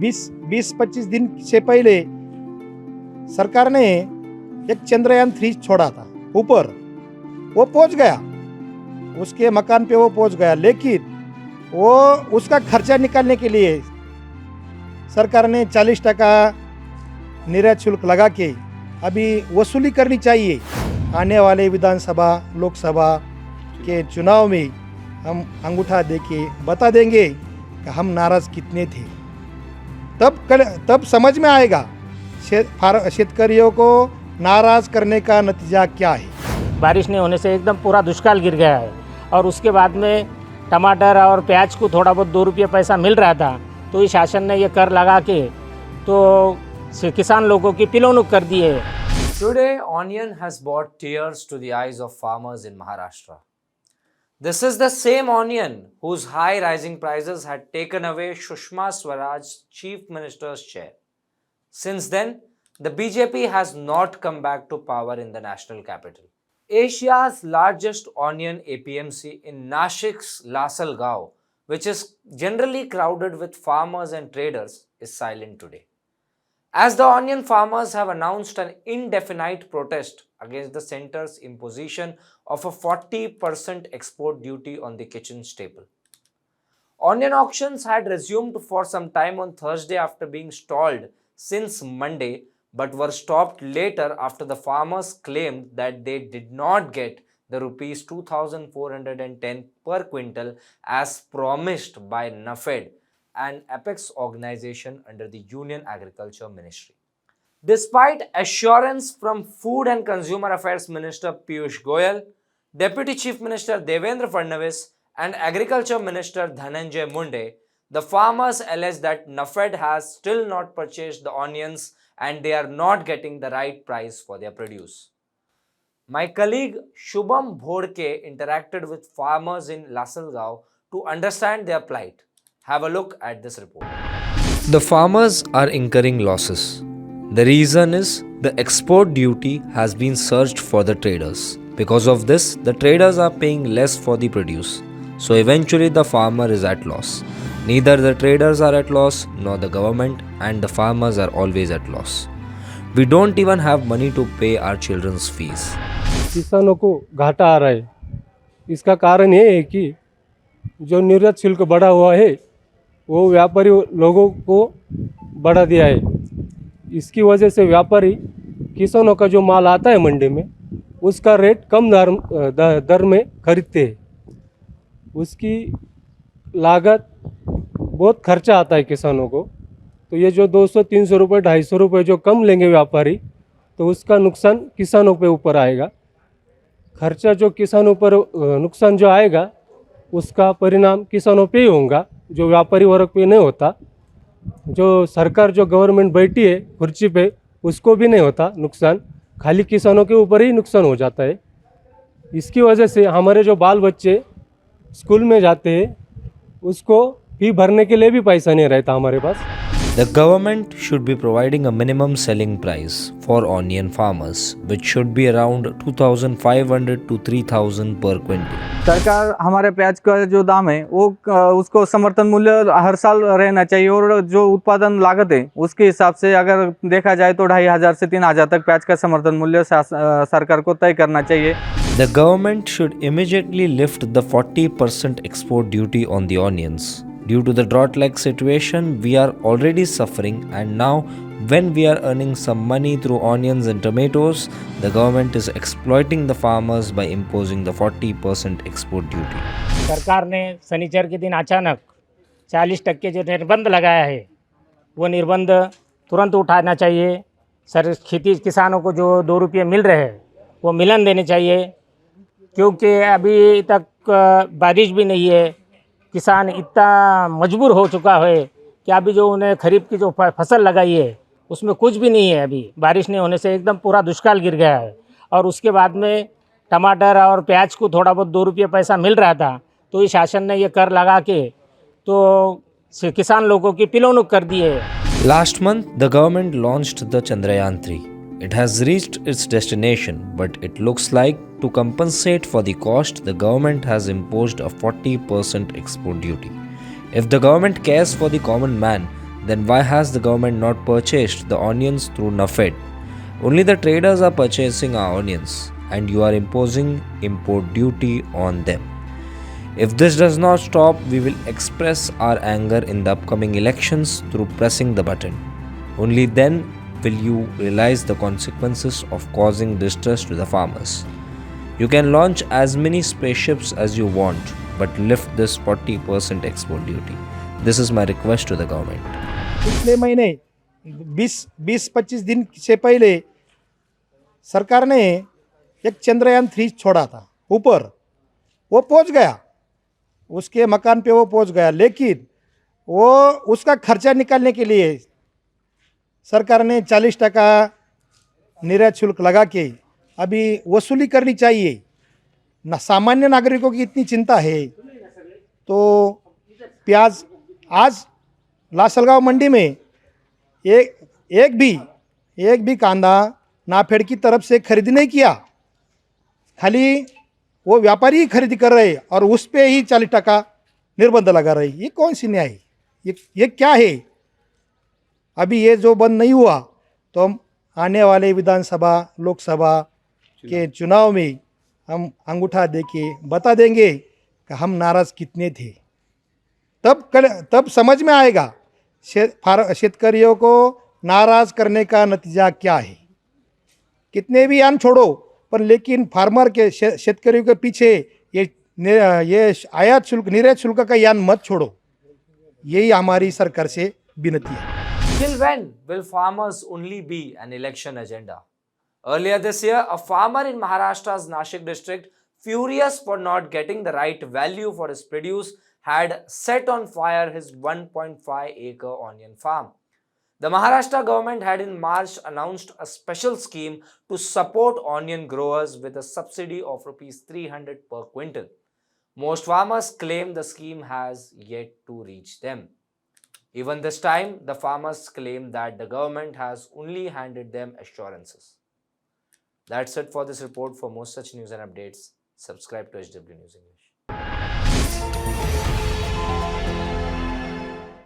20-25 दिन से पहले सरकार ने एक चंद्रयान-3 छोड़ा था ऊपर, वो पहुंच गया, उसके मकान पे वो पहुंच गया, लेकिन वो उसका खर्चा निकालने के लिए सरकार ने 40% निर्यात शुल्क लगा के अभी वसूली करनी चाहिए। आने वाले विधानसभा लोकसभा के चुनाव में हम अंगूठा देके बता देंगे कि हम नाराज कितने थे। तब समझ में आएगा शेतकरियों को नाराज करने का नतीजा क्या है। बारिश नहीं होने से एकदम पूरा दुष्काल गिर गया है और उसके बाद में टमाटर और प्याज को थोड़ा बहुत 2 रुपये पैसा मिल रहा था, तो इस शासन ने ये कर लगा के तो किसान लोगों की पिलौनुक कर दी है। Today, onion has brought tears to the eyes of farmers in Maharashtra. This is the same onion whose high rising prices had taken away Sushma Swaraj's chief minister's chair. Since then, the BJP has not come back to power in the national capital. Asia's largest onion APMC in Nashik's Lasalgaon, which is generally crowded with farmers and traders, is silent today. As the onion farmers have announced an indefinite protest against the centre's imposition of a 40% export duty on the kitchen staple. Onion auctions had resumed for some time on Thursday after being stalled since Monday, but were stopped later after the farmers claimed that they did not get the rupees 2,410 per quintal as promised by NAFED, an apex organization under the Union Agriculture Ministry. Despite assurance from Food and Consumer Affairs Minister Piyush Goyal, Deputy Chief Minister Devendra Fadnavis and Agriculture Minister Dhananjay Munde, the farmers allege that NAFED has still not purchased the onions and they are not getting the right price for their produce. My colleague Shubham Bhodke interacted with farmers in Lasalgaon to understand their plight. Have a look at this report. The farmers are incurring losses. The reason is the export duty has been surged for the traders. Because of this, the traders are paying less for the produce. So eventually the farmer is at loss. Neither the traders are at loss nor the government, and the farmers are always at loss. We don't even have money to pay our children's fees. किसानों को घाटा आ रहा है। इसका कारण ये है कि जो निर्यात शुल्क बढ़ा हुआ है वो व्यापारी लोगों को बढ़ा दिया है। इसकी वजह से व्यापारी किसानों का जो माल आता है मंडी में उसका रेट कम दर में खरीदते हैं। उसकी लागत बहुत खर्चा आता है किसानों को, तो ये जो 200-300 रुपये 250 रुपये जो कम लेंगे व्यापारी, तो उसका नुकसान किसानों पे ऊपर आएगा। खर्चा जो किसानों पर नुकसान जो आएगा उसका परिणाम किसानों पे ही होगा, जो व्यापारी वर्ग पे नहीं होता। जो सरकार जो गवर्नमेंट बैठी है कुर्सी पे उसको भी नहीं होता नुकसान, खाली किसानों के ऊपर ही नुकसान हो जाता है। इसकी वजह से हमारे जो बाल बच्चे स्कूल में जाते हैं उसको फी भरने के लिए भी पैसा नहीं रहता हमारे पास। The government should be providing a minimum selling price for onion farmers, which should be around 2,500 to 3,000 per quintal. सरकार हमारे प्याज का जो दाम है वो उसको समर्थन मूल्य हर साल रहना चाहिए, और जो उत्पादन लागत है उसके हिसाब से अगर देखा जाए तो 2,500 से 3,000 तक प्याज का समर्थन मूल्य सरकार को तय करना चाहिए। The government should immediately lift the 40% export duty on the onions. Due to the drought-like situation, we are already suffering, and now when we are earning some money through onions and tomatoes, the government is exploiting the farmers by imposing the 40% export duty. सरकार ने शनिचर के दिन अचानक 40% जो निर्बंध लगाया है वो निर्बंध तुरंत उठाना चाहिए। खेती किसानों को जो 2 रुपये मिल रहे हैं वो मिलन देने चाहिए, क्योंकि अभी तक बारिश भी नहीं है। किसान इतना मजबूर हो चुका है कि अभी जो उन्हें खरीफ की जो फसल लगाई है उसमें कुछ भी नहीं है। अभी बारिश नहीं होने से एकदम पूरा दुष्काल गिर गया है और उसके बाद में टमाटर और प्याज को थोड़ा बहुत 2 रुपये पैसा मिल रहा था, तो इस शासन ने ये कर लगा के तो किसान लोगों की पिलौनुक कर दी है। Last month, the government launched the Chandrayaan-3. It has reached its destination, but it looks like to compensate for the cost, the government has imposed a 40% export duty. If the government cares for the common man, Then why has the government not purchased the onions through NAFED? Only the traders are purchasing our onions and you are imposing import duty on them. If this does not stop, we will express our anger in the upcoming elections through pressing the button. Only then will you realize the consequences of causing distress to the farmers. You can launch as many spaceships as you want, but lift this 40% export duty. This is my request to the government. पिछले महीने 20-25 दिन से पहले सरकार ने एक चंद्रयान 3 छोड़ा था ऊपर, वो पहुंच गया, उसके मकान पे वो पहुंच गया, लेकिन वो उसका खर्चा निकालने के लिए सरकार ने 40% निर्यात शुल्क लगा के अभी वसूली करनी चाहिए ना। सामान्य नागरिकों की इतनी चिंता है तो प्याज आज लासलगांव मंडी में एक भी कांदा नाफेड की तरफ से खरीद नहीं किया, खाली वो व्यापारी ही खरीदी कर रहे और उस पे ही 40% निर्बंध लगा रहे। ये कौन सी न्याय है? ये क्या है? अभी ये जो बंद नहीं हुआ तो हम आने वाले विधानसभा लोकसभा के चुनाव में हम अंगूठा देके बता देंगे कि हम नाराज कितने थे। तब समझ में आएगा शेतकरियों को नाराज करने का नतीजा क्या है। कितने भी यान छोड़ो, पर लेकिन फार्मर के शेतकरियों के पीछे ये आयात शुल्क निर्यात शुल्क का यान मत छोड़ो। यही हमारी सरकार से विनती है। Till when will farmers only be an election agenda? Earlier this year, a farmer in Maharashtra's Nashik district, furious for not getting the right value for his produce, had set on fire his 1.5-acre onion farm. The Maharashtra government had in March announced a special scheme to support onion growers with a subsidy of Rs 300 per quintal. Most farmers claim the scheme has yet to reach them. Even this time, the farmers claim that the government has only handed them assurances. That's it for this report. For more such news and updates, subscribe to HW News English.